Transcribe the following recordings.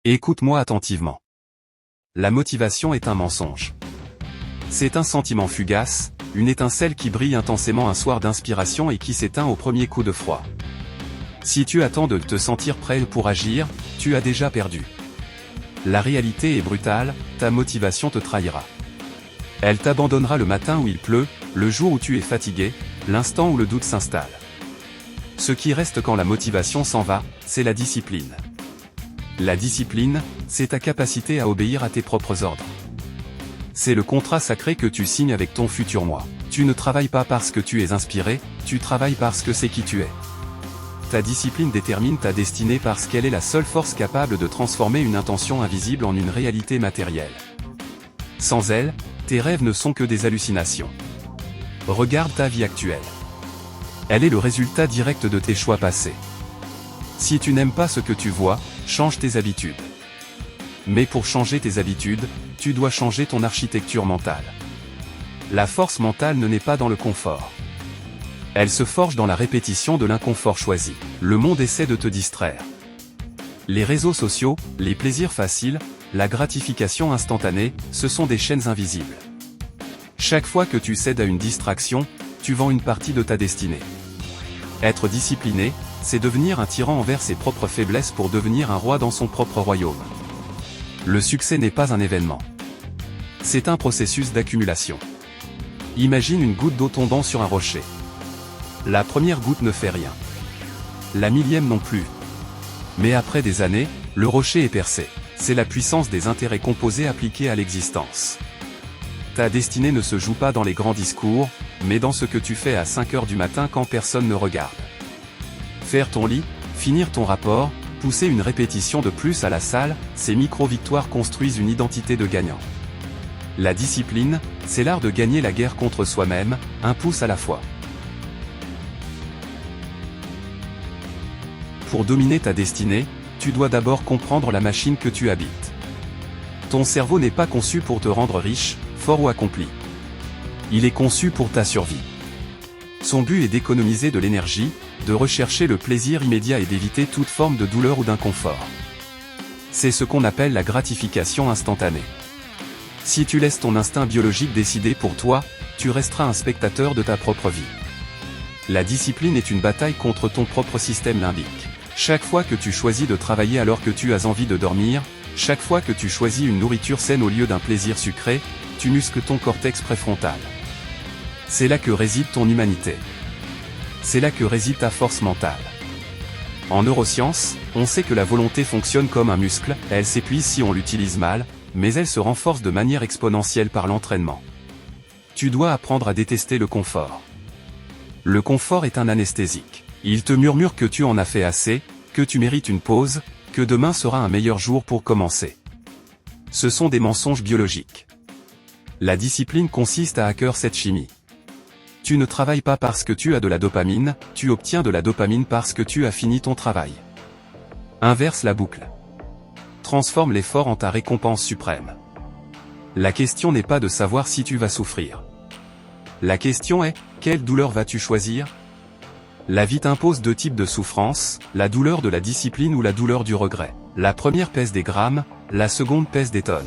Écoute-moi attentivement. La motivation est un mensonge. C'est un sentiment fugace, une étincelle qui brille intensément un soir d'inspiration et qui s'éteint au premier coup de froid. Si tu attends de te sentir prêt pour agir, tu as déjà perdu. La réalité est brutale, ta motivation te trahira. Elle t'abandonnera le matin où il pleut, le jour où tu es fatigué, l'instant où le doute s'installe. Ce qui reste quand la motivation s'en va, c'est la discipline. La discipline, c'est ta capacité à obéir à tes propres ordres. C'est le contrat sacré que tu signes avec ton futur moi. Tu ne travailles pas parce que tu es inspiré, tu travailles parce que c'est qui tu es. Ta discipline détermine ta destinée parce qu'elle est la seule force capable de transformer une intention invisible en une réalité matérielle. Sans elle, tes rêves ne sont que des hallucinations. Regarde ta vie actuelle. Elle est le résultat direct de tes choix passés. Si tu n'aimes pas ce que tu vois, change tes habitudes. Mais pour changer tes habitudes, tu dois changer ton architecture mentale. La force mentale ne naît pas dans le confort. Elle se forge dans la répétition de l'inconfort choisi. Le monde essaie de te distraire. Les réseaux sociaux, les plaisirs faciles, la gratification instantanée, ce sont des chaînes invisibles. Chaque fois que tu cèdes à une distraction, tu vends une partie de ta destinée. Être discipliné, c'est devenir un tyran envers ses propres faiblesses pour devenir un roi dans son propre royaume. Le succès n'est pas un événement. C'est un processus d'accumulation. Imagine une goutte d'eau tombant sur un rocher. La première goutte ne fait rien. La millième non plus. Mais après des années, le rocher est percé. C'est la puissance des intérêts composés appliqués à l'existence. Ta destinée ne se joue pas dans les grands discours, mais dans ce que tu fais à 5 heures du matin quand personne ne regarde. Faire ton lit, finir ton rapport, pousser une répétition de plus à la salle, ces micro-victoires construisent une identité de gagnant. La discipline, c'est l'art de gagner la guerre contre soi-même, un pouce à la fois. Pour dominer ta destinée, tu dois d'abord comprendre la machine que tu habites. Ton cerveau n'est pas conçu pour te rendre riche, fort ou accompli. Il est conçu pour ta survie. Son but est d'économiser de l'énergie, de rechercher le plaisir immédiat et d'éviter toute forme de douleur ou d'inconfort. C'est ce qu'on appelle la gratification instantanée. Si tu laisses ton instinct biologique décider pour toi, tu resteras un spectateur de ta propre vie. La discipline est une bataille contre ton propre système limbique. Chaque fois que tu choisis de travailler alors que tu as envie de dormir, chaque fois que tu choisis une nourriture saine au lieu d'un plaisir sucré, tu muscles ton cortex préfrontal. C'est là que réside ton humanité. C'est là que réside ta force mentale. En neurosciences, on sait que la volonté fonctionne comme un muscle, elle s'épuise si on l'utilise mal, mais elle se renforce de manière exponentielle par l'entraînement. Tu dois apprendre à détester le confort. Le confort est un anesthésique. Il te murmure que tu en as fait assez, que tu mérites une pause, que demain sera un meilleur jour pour commencer. Ce sont des mensonges biologiques. La discipline consiste à hacker cette chimie. Tu ne travailles pas parce que tu as de la dopamine, tu obtiens de la dopamine parce que tu as fini ton travail. Inverse la boucle. Transforme l'effort en ta récompense suprême. La question n'est pas de savoir si tu vas souffrir. La question est, quelle douleur vas-tu choisir ? La vie t'impose 2 types de souffrance, la douleur de la discipline ou la douleur du regret. La première pèse des grammes, la seconde pèse des tonnes.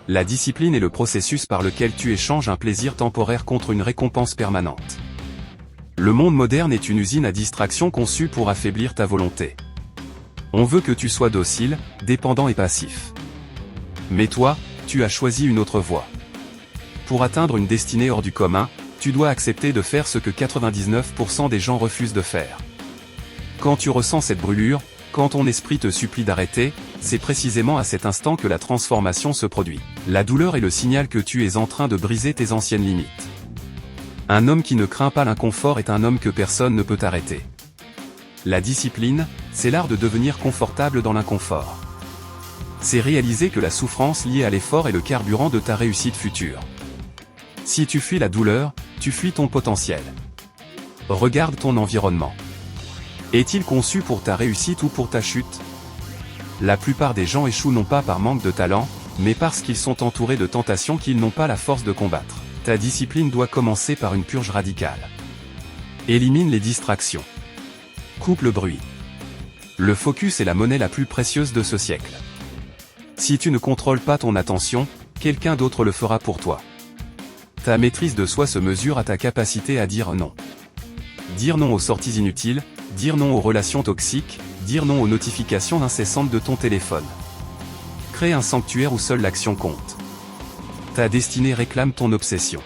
La discipline est le processus par lequel tu échanges un plaisir temporaire contre une récompense permanente. Le monde moderne est une usine à distraction conçue pour affaiblir ta volonté. On veut que tu sois docile, dépendant et passif. Mais toi, tu as choisi une autre voie. Pour atteindre une destinée hors du commun, tu dois accepter de faire ce que 99% des gens refusent de faire. Quand tu ressens cette brûlure, quand ton esprit te supplie d'arrêter, c'est précisément à cet instant que la transformation se produit. La douleur est le signal que tu es en train de briser tes anciennes limites. Un homme qui ne craint pas l'inconfort est un homme que personne ne peut arrêter. La discipline, c'est l'art de devenir confortable dans l'inconfort. C'est réaliser que la souffrance liée à l'effort est le carburant de ta réussite future. Si tu fuis la douleur, tu fuis ton potentiel. Regarde ton environnement. Est-il conçu pour ta réussite ou pour ta chute ? La plupart des gens échouent non pas par manque de talent, mais parce qu'ils sont entourés de tentations qu'ils n'ont pas la force de combattre. Ta discipline doit commencer par une purge radicale. Élimine les distractions. Coupe le bruit. Le focus est la monnaie la plus précieuse de ce siècle. Si tu ne contrôles pas ton attention, quelqu'un d'autre le fera pour toi. Ta maîtrise de soi se mesure à ta capacité à dire non. Dire non aux sorties inutiles, dire non aux relations toxiques, dire non aux notifications incessantes de ton téléphone. Crée un sanctuaire où seule l'action compte. Ta destinée réclame ton obsession.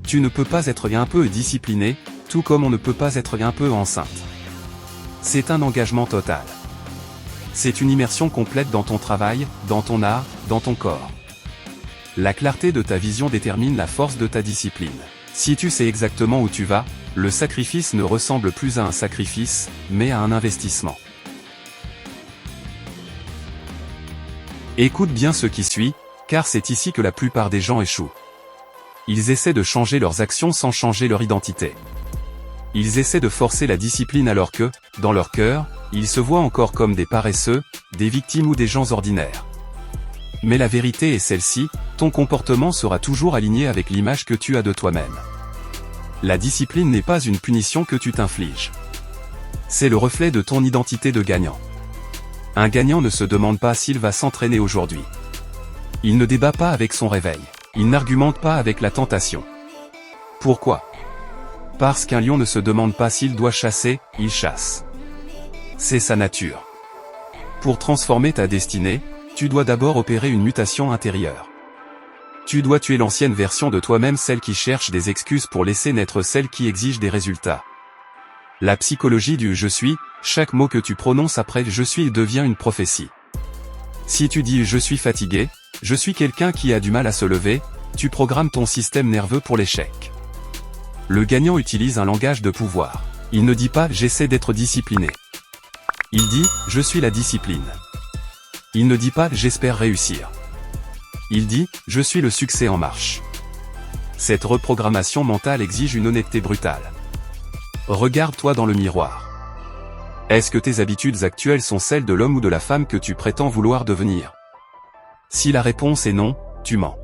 Tu ne peux pas être un peu discipliné, tout comme on ne peut pas être un peu enceinte. C'est un engagement total. C'est une immersion complète dans ton travail, dans ton art, dans ton corps. La clarté de ta vision détermine la force de ta discipline. Si tu sais exactement où tu vas, le sacrifice ne ressemble plus à un sacrifice, mais à un investissement. Écoute bien ce qui suit, car c'est ici que la plupart des gens échouent. Ils essaient de changer leurs actions sans changer leur identité. Ils essaient de forcer la discipline alors que, dans leur cœur, ils se voient encore comme des paresseux, des victimes ou des gens ordinaires. Mais la vérité est celle-ci, ton comportement sera toujours aligné avec l'image que tu as de toi-même. La discipline n'est pas une punition que tu t'infliges. C'est le reflet de ton identité de gagnant. Un gagnant ne se demande pas s'il va s'entraîner aujourd'hui. Il ne débat pas avec son réveil. Il n'argumente pas avec la tentation. Pourquoi ? Parce qu'un lion ne se demande pas s'il doit chasser, il chasse. C'est sa nature. Pour transformer ta destinée, tu dois d'abord opérer une mutation intérieure. Tu dois tuer l'ancienne version de toi-même, celle qui cherche des excuses pour laisser naître celle qui exige des résultats. La psychologie du « je suis », chaque mot que tu prononces après « je suis » devient une prophétie. Si tu dis « je suis fatigué », « je suis quelqu'un qui a du mal à se lever », tu programmes ton système nerveux pour l'échec. Le gagnant utilise un langage de pouvoir. Il ne dit pas « j'essaie d'être discipliné ». Il dit « je suis la discipline ». Il ne dit pas « j'espère réussir ». Il dit « je suis le succès en marche ». Cette reprogrammation mentale exige une honnêteté brutale. Regarde-toi dans le miroir. Est-ce que tes habitudes actuelles sont celles de l'homme ou de la femme que tu prétends vouloir devenir ? Si la réponse est non, tu mens.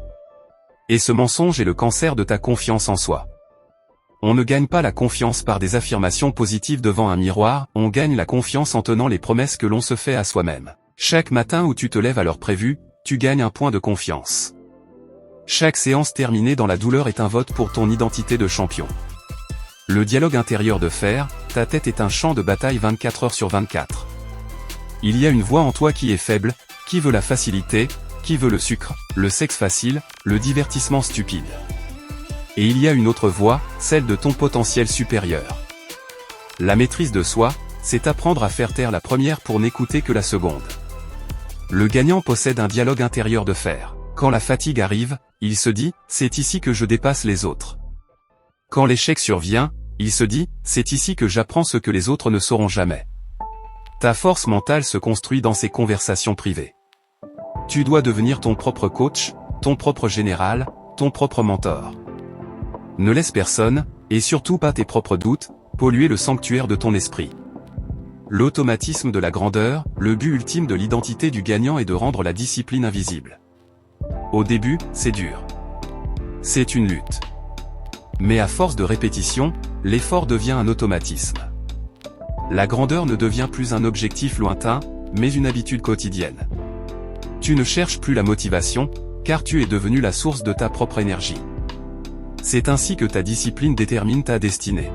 Et ce mensonge est le cancer de ta confiance en soi. On ne gagne pas la confiance par des affirmations positives devant un miroir, on gagne la confiance en tenant les promesses que l'on se fait à soi-même. Chaque matin où tu te lèves à l'heure prévue, tu gagnes un point de confiance. Chaque séance terminée dans la douleur est un vote pour ton identité de champion. Le dialogue intérieur de fer, ta tête est un champ de bataille 24 heures sur 24. Il y a une voix en toi qui est faible, qui veut la facilité, qui veut le sucre, le sexe facile, le divertissement stupide. Et il y a une autre voix, celle de ton potentiel supérieur. La maîtrise de soi, c'est apprendre à faire taire la première pour n'écouter que la seconde. Le gagnant possède un dialogue intérieur de fer. Quand la fatigue arrive, il se dit « c'est ici que je dépasse les autres ». Quand l'échec survient, il se dit « c'est ici que j'apprends ce que les autres ne sauront jamais ». Ta force mentale se construit dans ces conversations privées. Tu dois devenir ton propre coach, ton propre général, ton propre mentor. Ne laisse personne, et surtout pas tes propres doutes, polluer le sanctuaire de ton esprit. L'automatisme de la grandeur, le but ultime de l'identité du gagnant est de rendre la discipline invisible. Au début, c'est dur. C'est une lutte. Mais à force de répétition, l'effort devient un automatisme. La grandeur ne devient plus un objectif lointain, mais une habitude quotidienne. Tu ne cherches plus la motivation, car tu es devenu la source de ta propre énergie. C'est ainsi que ta discipline détermine ta destinée.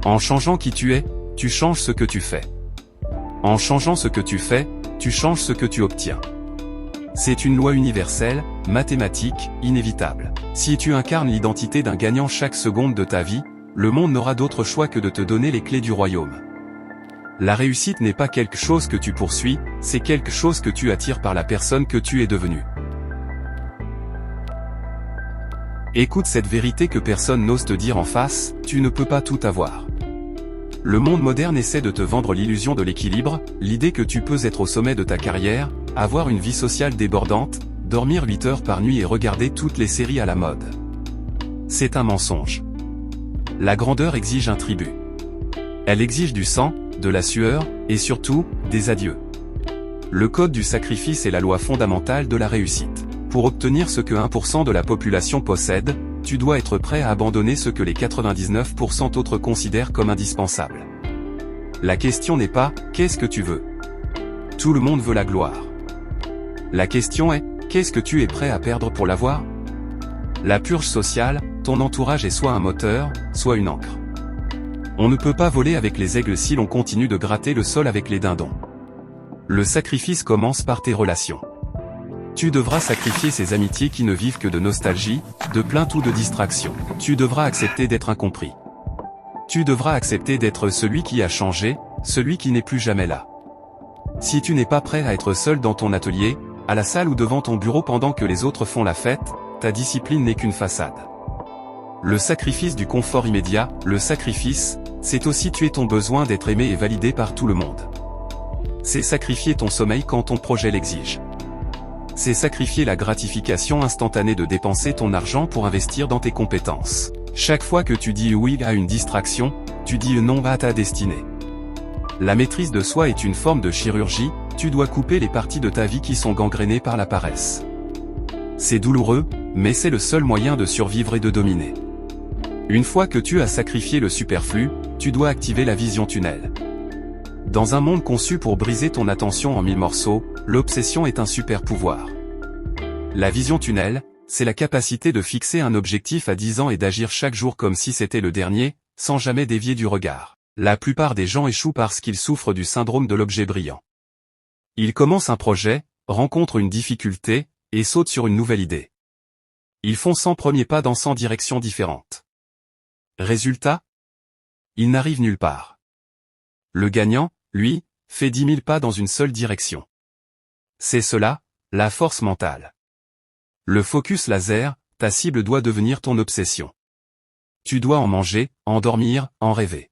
En changeant qui tu es, tu changes ce que tu fais. En changeant ce que tu fais, tu changes ce que tu obtiens. C'est une loi universelle, mathématique, inévitable. Si tu incarnes l'identité d'un gagnant chaque seconde de ta vie, le monde n'aura d'autre choix que de te donner les clés du royaume. La réussite n'est pas quelque chose que tu poursuis, c'est quelque chose que tu attires par la personne que tu es devenue. Écoute cette vérité que personne n'ose te dire en face, tu ne peux pas tout avoir. Le monde moderne essaie de te vendre l'illusion de l'équilibre, l'idée que tu peux être au sommet de ta carrière, avoir une vie sociale débordante, dormir 8 heures par nuit et regarder toutes les séries à la mode. C'est un mensonge. La grandeur exige un tribut. Elle exige du sang, de la sueur, et surtout, des adieux. Le code du sacrifice est la loi fondamentale de la réussite. Pour obtenir ce que 1% de la population possède, tu dois être prêt à abandonner ce que les 99% autres considèrent comme indispensable. La question n'est pas « qu'est-ce que tu veux ?» Tout le monde veut la gloire. La question est « qu'est-ce que tu es prêt à perdre pour l'avoir ?» La purge sociale, ton entourage est soit un moteur, soit une ancre. On ne peut pas voler avec les aigles si l'on continue de gratter le sol avec les dindons. Le sacrifice commence par tes relations. Tu devras sacrifier ces amitiés qui ne vivent que de nostalgie, de plainte ou de distraction. Tu devras accepter d'être incompris. Tu devras accepter d'être celui qui a changé, celui qui n'est plus jamais là. Si tu n'es pas prêt à être seul dans ton atelier, à la salle ou devant ton bureau pendant que les autres font la fête, ta discipline n'est qu'une façade. Le sacrifice du confort immédiat, le sacrifice, c'est aussi tuer ton besoin d'être aimé et validé par tout le monde. C'est sacrifier ton sommeil quand ton projet l'exige. C'est sacrifier la gratification instantanée de dépenser ton argent pour investir dans tes compétences. Chaque fois que tu dis oui à une distraction, tu dis non à ta destinée. La maîtrise de soi est une forme de chirurgie, tu dois couper les parties de ta vie qui sont gangrénées par la paresse. C'est douloureux, mais c'est le seul moyen de survivre et de dominer. Une fois que tu as sacrifié le superflu, tu dois activer la vision tunnel. Dans un monde conçu pour briser ton attention en 1000 morceaux, l'obsession est un super pouvoir. La vision tunnel, c'est la capacité de fixer un objectif à 10 ans et d'agir chaque jour comme si c'était le dernier, sans jamais dévier du regard. La plupart des gens échouent parce qu'ils souffrent du syndrome de l'objet brillant. Ils commencent un projet, rencontrent une difficulté, et sautent sur une nouvelle idée. Ils font 100 premiers pas dans 100 directions différentes. Résultat ? Ils n'arrivent nulle part. Le gagnant, lui, fait 10 000 pas dans une seule direction. C'est cela, la force mentale. Le focus laser, ta cible doit devenir ton obsession. Tu dois en manger, en dormir, en rêver.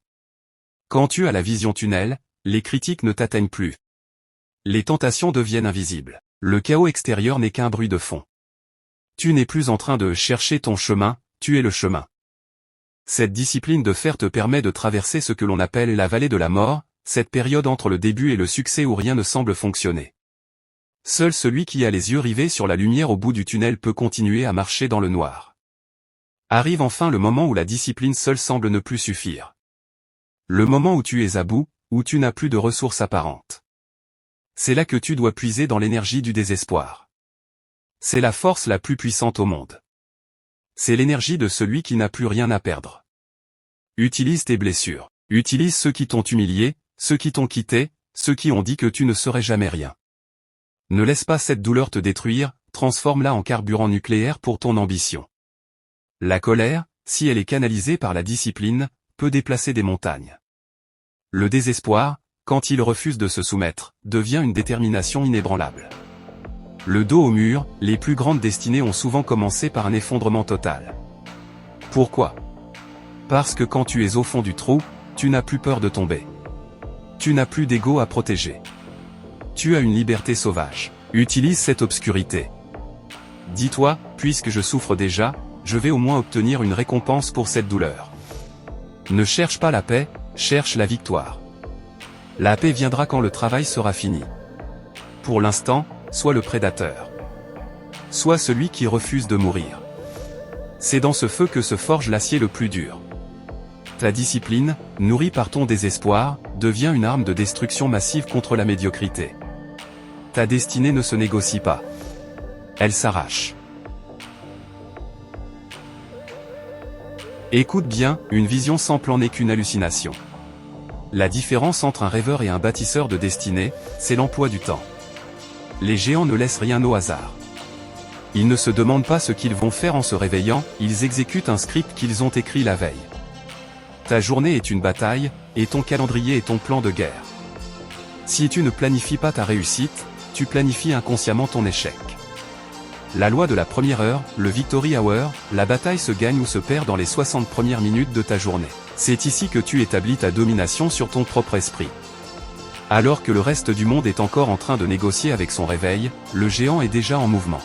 Quand tu as la vision tunnel, les critiques ne t'atteignent plus. Les tentations deviennent invisibles. Le chaos extérieur n'est qu'un bruit de fond. Tu n'es plus en train de chercher ton chemin, tu es le chemin. Cette discipline de fer te permet de traverser ce que l'on appelle la vallée de la mort, cette période entre le début et le succès où rien ne semble fonctionner. Seul celui qui a les yeux rivés sur la lumière au bout du tunnel peut continuer à marcher dans le noir. Arrive enfin le moment où la discipline seule semble ne plus suffire. Le moment où tu es à bout, où tu n'as plus de ressources apparentes. C'est là que tu dois puiser dans l'énergie du désespoir. C'est la force la plus puissante au monde. C'est l'énergie de celui qui n'a plus rien à perdre. Utilise tes blessures. Utilise ceux qui t'ont humilié, ceux qui t'ont quitté, ceux qui ont dit que tu ne serais jamais rien. Ne laisse pas cette douleur te détruire, transforme-la en carburant nucléaire pour ton ambition. La colère, si elle est canalisée par la discipline, peut déplacer des montagnes. Le désespoir, quand il refuse de se soumettre, devient une détermination inébranlable. Le dos au mur, les plus grandes destinées ont souvent commencé par un effondrement total. Pourquoi ? Parce que quand tu es au fond du trou, tu n'as plus peur de tomber. Tu n'as plus d'ego à protéger. Tu as une liberté sauvage. Utilise cette obscurité. Dis-toi, puisque je souffre déjà, je vais au moins obtenir une récompense pour cette douleur. Ne cherche pas la paix, cherche la victoire. La paix viendra quand le travail sera fini. Pour l'instant, sois le prédateur. Sois celui qui refuse de mourir. C'est dans ce feu que se forge l'acier le plus dur. Ta discipline, nourrie par ton désespoir, devient une arme de destruction massive contre la médiocrité. Ta destinée ne se négocie pas. Elle s'arrache. Écoute bien, une vision sans plan n'est qu'une hallucination. La différence entre un rêveur et un bâtisseur de destinée, c'est l'emploi du temps. Les géants ne laissent rien au hasard. Ils ne se demandent pas ce qu'ils vont faire en se réveillant, ils exécutent un script qu'ils ont écrit la veille. Ta journée est une bataille, et ton calendrier est ton plan de guerre. Si tu ne planifies pas ta réussite, tu planifies inconsciemment ton échec. La loi de la première heure, le victory hour, la bataille se gagne ou se perd dans les 60 premières minutes de ta journée. C'est ici que tu établis ta domination sur ton propre esprit. Alors que le reste du monde est encore en train de négocier avec son réveil, le géant est déjà en mouvement.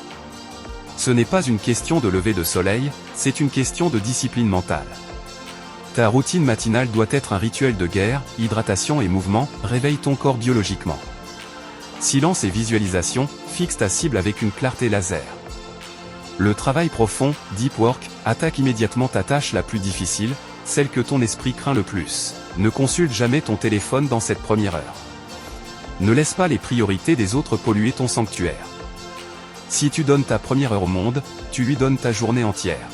Ce n'est pas une question de lever de soleil, c'est une question de discipline mentale. Ta routine matinale doit être un rituel de guerre, hydratation et mouvement, réveille ton corps biologiquement. Silence et visualisation, fixe ta cible avec une clarté laser. Le travail profond, deep work, attaque immédiatement ta tâche la plus difficile, celle que ton esprit craint le plus. Ne consulte jamais ton téléphone dans cette première heure. Ne laisse pas les priorités des autres polluer ton sanctuaire. Si tu donnes ta première heure au monde, tu lui donnes ta journée entière.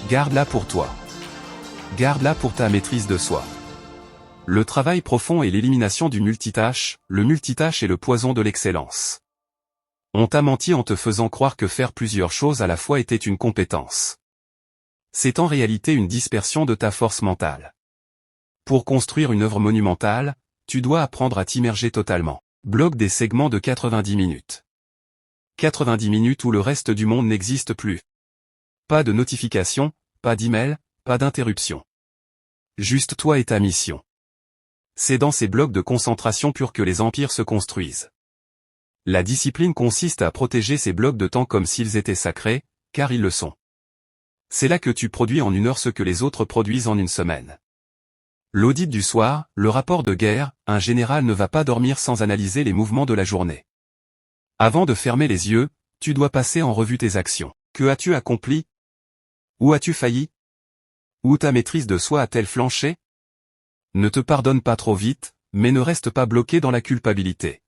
Garde-la pour toi. Garde-la pour ta maîtrise de soi. Le travail profond et l'élimination du multitâche, le multitâche est le poison de l'excellence. On t'a menti en te faisant croire que faire plusieurs choses à la fois était une compétence. C'est en réalité une dispersion de ta force mentale. Pour construire une œuvre monumentale, tu dois apprendre à t'immerger totalement. Bloque des segments de 90 minutes. 90 minutes où le reste du monde n'existe plus. Pas de notification, pas d'email, pas d'interruption. Juste toi et ta mission. C'est dans ces blocs de concentration pure que les empires se construisent. La discipline consiste à protéger ces blocs de temps comme s'ils étaient sacrés, car ils le sont. C'est là que tu produis en une heure ce que les autres produisent en une semaine. L'audit du soir, le rapport de guerre, un général ne va pas dormir sans analyser les mouvements de la journée. Avant de fermer les yeux, tu dois passer en revue tes actions. Que as-tu accompli? Où as-tu failli? Où ta maîtrise de soi a-t-elle flanché? Ne te pardonne pas trop vite, mais ne reste pas bloqué dans la culpabilité.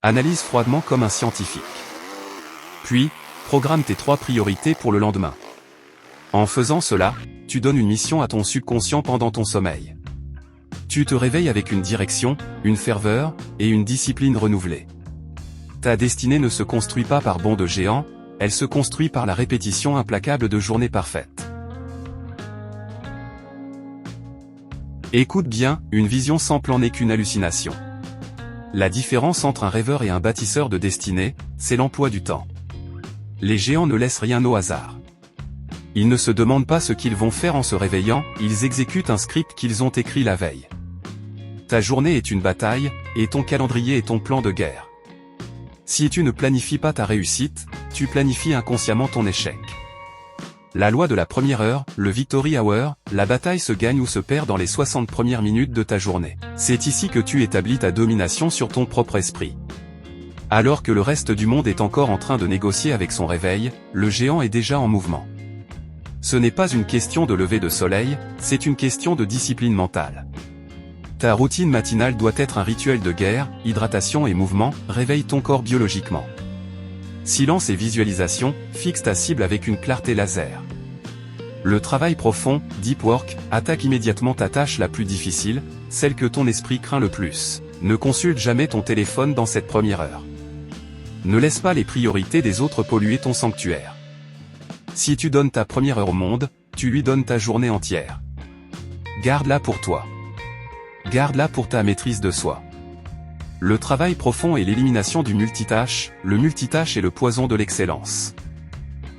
Analyse froidement comme un scientifique. Puis, programme tes 3 priorités pour le lendemain. En faisant cela, tu donnes une mission à ton subconscient pendant ton sommeil. Tu te réveilles avec une direction, une ferveur, et une discipline renouvelée. Ta destinée ne se construit pas par bonds de géant, elle se construit par la répétition implacable de journées parfaites. Écoute bien, une vision sans plan n'est qu'une hallucination. La différence entre un rêveur et un bâtisseur de destinée, c'est l'emploi du temps. Les géants ne laissent rien au hasard. Ils ne se demandent pas ce qu'ils vont faire en se réveillant, ils exécutent un script qu'ils ont écrit la veille. Ta journée est une bataille, et ton calendrier est ton plan de guerre. Si tu ne planifies pas ta réussite, tu planifies inconsciemment ton échec. La loi de la première heure, le victory hour, la bataille se gagne ou se perd dans les 60 premières minutes de ta journée. C'est ici que tu établis ta domination sur ton propre esprit. Alors que le reste du monde est encore en train de négocier avec son réveil, le géant est déjà en mouvement. Ce n'est pas une question de lever de soleil, c'est une question de discipline mentale. Ta routine matinale doit être un rituel de guerre, hydratation et mouvement, réveille ton corps biologiquement. Silence et visualisation, fixe ta cible avec une clarté laser. Le travail profond, deep work, attaque immédiatement ta tâche la plus difficile, celle que ton esprit craint le plus. Ne consulte jamais ton téléphone dans cette première heure. Ne laisse pas les priorités des autres polluer ton sanctuaire. Si tu donnes ta première heure au monde, tu lui donnes ta journée entière. Garde-la pour toi. Garde-la pour ta maîtrise de soi. Le travail profond et l'élimination du multitâche, le multitâche est le poison de l'excellence.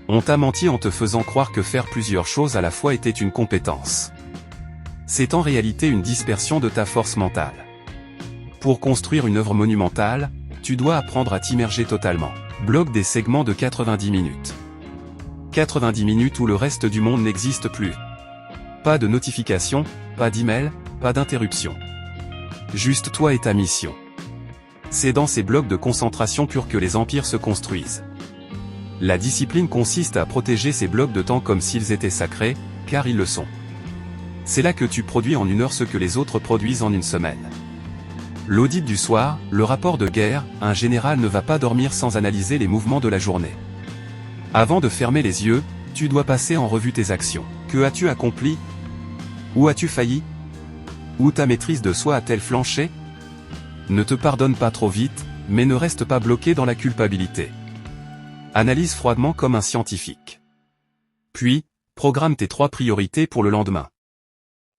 On t'a menti en te faisant croire que faire plusieurs choses à la fois était une compétence. C'est en réalité une dispersion de ta force mentale. Pour construire une œuvre monumentale, tu dois apprendre à t'immerger totalement. Bloque des segments de 90 minutes. 90 minutes où le reste du monde n'existe plus. Pas de notification, pas d'email, pas d'interruption. Juste toi et ta mission. C'est dans ces blocs de concentration pure que les empires se construisent. La discipline consiste à protéger ces blocs de temps comme s'ils étaient sacrés, car ils le sont. C'est là que tu produis en une heure ce que les autres produisent en une semaine. L'audit du soir, le rapport de guerre, un général ne va pas dormir sans analyser les mouvements de la journée. Avant de fermer les yeux, tu dois passer en revue tes actions. Que as-tu accompli? Où as-tu failli? Où ta maîtrise de soi a-t-elle flanché? Ne te pardonne pas trop vite, mais ne reste pas bloqué dans la culpabilité. Analyse froidement comme un scientifique. Puis, programme tes 3 priorités pour le lendemain.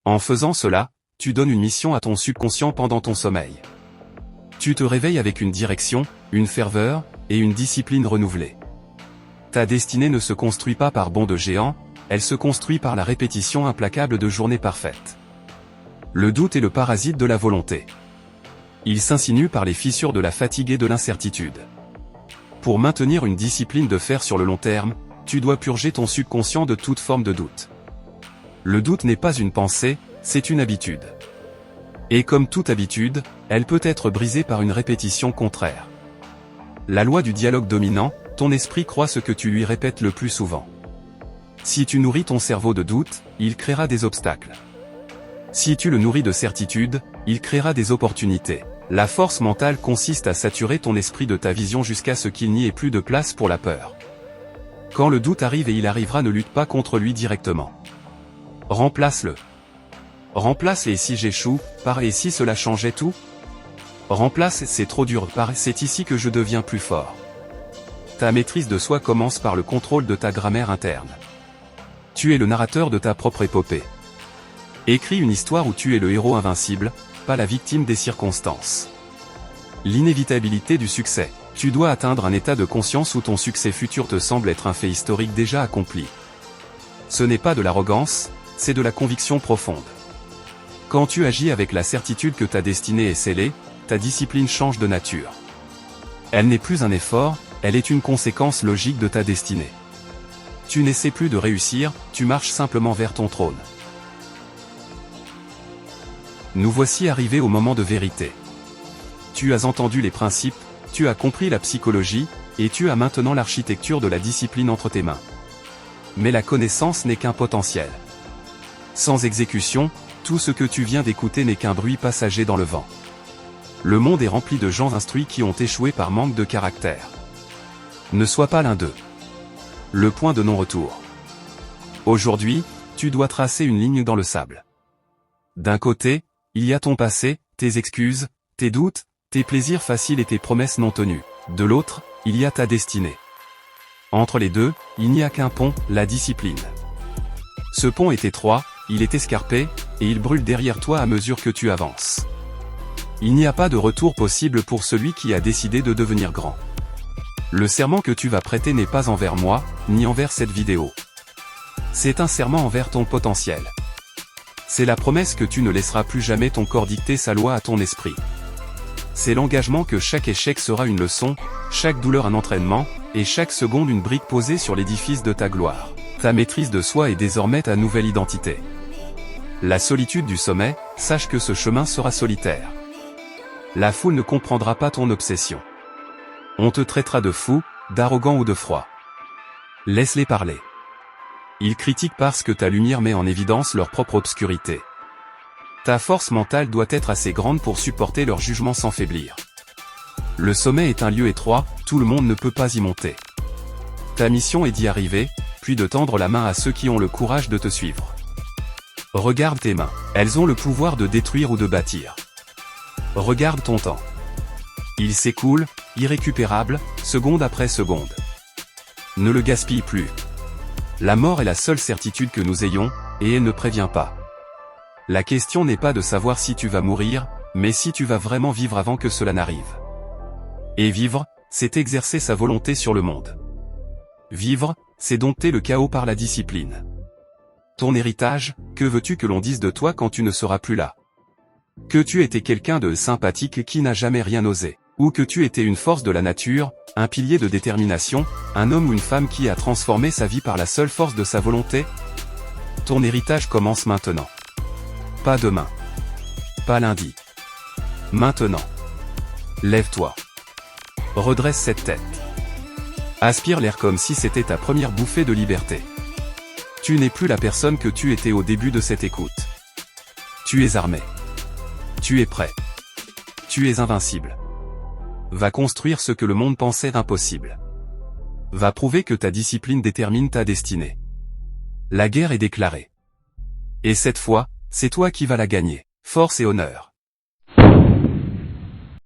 En faisant cela, tu donnes une mission à ton subconscient pendant ton sommeil. Tu te réveilles avec une direction, une ferveur, et une discipline renouvelée. Ta destinée ne se construit pas par bonds de géant, elle se construit par la répétition implacable de journées parfaites. Le doute est le parasite de la volonté. Il s'insinue par les fissures de la fatigue et de l'incertitude. Pour maintenir une discipline de fer sur le long terme, tu dois purger ton subconscient de toute forme de doute. Le doute n'est pas une pensée, c'est une habitude. Et comme toute habitude, elle peut être brisée par une répétition contraire. La loi du dialogue dominant, ton esprit croit ce que tu lui répètes le plus souvent. Si tu nourris ton cerveau de doute, il créera des obstacles. Si tu le nourris de certitude, il créera des opportunités. La force mentale consiste à saturer ton esprit de ta vision jusqu'à ce qu'il n'y ait plus de place pour la peur. Quand le doute arrive et il arrivera, ne lutte pas contre lui directement. Remplace-le. Remplace et si j'échoue, par et si cela changeait tout? Remplace c'est trop dur par c'est ici que je deviens plus fort. Ta maîtrise de soi commence par le contrôle de ta grammaire interne. Tu es le narrateur de ta propre épopée. Écris une histoire où tu es le héros invincible, pas la victime des circonstances. L'inévitabilité du succès. Tu dois atteindre un état de conscience où ton succès futur te semble être un fait historique déjà accompli. Ce n'est pas de l'arrogance, c'est de la conviction profonde. Quand tu agis avec la certitude que ta destinée est scellée, ta discipline change de nature. Elle n'est plus un effort, elle est une conséquence logique de ta destinée. Tu n'essaies plus de réussir, tu marches simplement vers ton trône. Nous voici arrivés au moment de vérité. Tu as entendu les principes, tu as compris la psychologie, et tu as maintenant l'architecture de la discipline entre tes mains. Mais la connaissance n'est qu'un potentiel. Sans exécution, tout ce que tu viens d'écouter n'est qu'un bruit passager dans le vent. Le monde est rempli de gens instruits qui ont échoué par manque de caractère. Ne sois pas l'un d'eux. Le point de non-retour. Aujourd'hui, tu dois tracer une ligne dans le sable. D'un côté, il y a ton passé, tes excuses, tes doutes, tes plaisirs faciles et tes promesses non tenues. De l'autre, il y a ta destinée. Entre les deux, il n'y a qu'un pont, la discipline. Ce pont est étroit, il est escarpé, et il brûle derrière toi à mesure que tu avances. Il n'y a pas de retour possible pour celui qui a décidé de devenir grand. Le serment que tu vas prêter n'est pas envers moi, ni envers cette vidéo. C'est un serment envers ton potentiel. C'est la promesse que tu ne laisseras plus jamais ton corps dicter sa loi à ton esprit. C'est l'engagement que chaque échec sera une leçon, chaque douleur un entraînement, et chaque seconde une brique posée sur l'édifice de ta gloire. Ta maîtrise de soi est désormais ta nouvelle identité. La solitude du sommet, sache que ce chemin sera solitaire. La foule ne comprendra pas ton obsession. On te traitera de fou, d'arrogant ou de froid. Laisse-les parler. Ils critiquent parce que ta lumière met en évidence leur propre obscurité. Ta force mentale doit être assez grande pour supporter leur jugement sans faiblir. Le sommet est un lieu étroit, tout le monde ne peut pas y monter. Ta mission est d'y arriver, puis de tendre la main à ceux qui ont le courage de te suivre. Regarde tes mains, elles ont le pouvoir de détruire ou de bâtir. Regarde ton temps. Il s'écoule, irrécupérable, seconde après seconde. Ne le gaspille plus. La mort est la seule certitude que nous ayons, et elle ne prévient pas. La question n'est pas de savoir si tu vas mourir, mais si tu vas vraiment vivre avant que cela n'arrive. Et vivre, c'est exercer sa volonté sur le monde. Vivre, c'est dompter le chaos par la discipline. Ton héritage, que veux-tu que l'on dise de toi quand tu ne seras plus là? Que tu étais quelqu'un de sympathique qui n'a jamais rien osé, ou que tu étais une force de la nature, un pilier de détermination, un homme ou une femme qui a transformé sa vie par la seule force de sa volonté? Ton héritage commence maintenant. Pas demain. Pas lundi. Maintenant. Lève-toi. Redresse cette tête. Aspire l'air comme si c'était ta première bouffée de liberté. Tu n'es plus la personne que tu étais au début de cette écoute. Tu es armé. Tu es prêt. Tu es invincible. Va construire ce que le monde pensait impossible. Va prouver que ta discipline détermine ta destinée. La guerre est déclarée. Et cette fois, c'est toi qui vas la gagner. Force et honneur.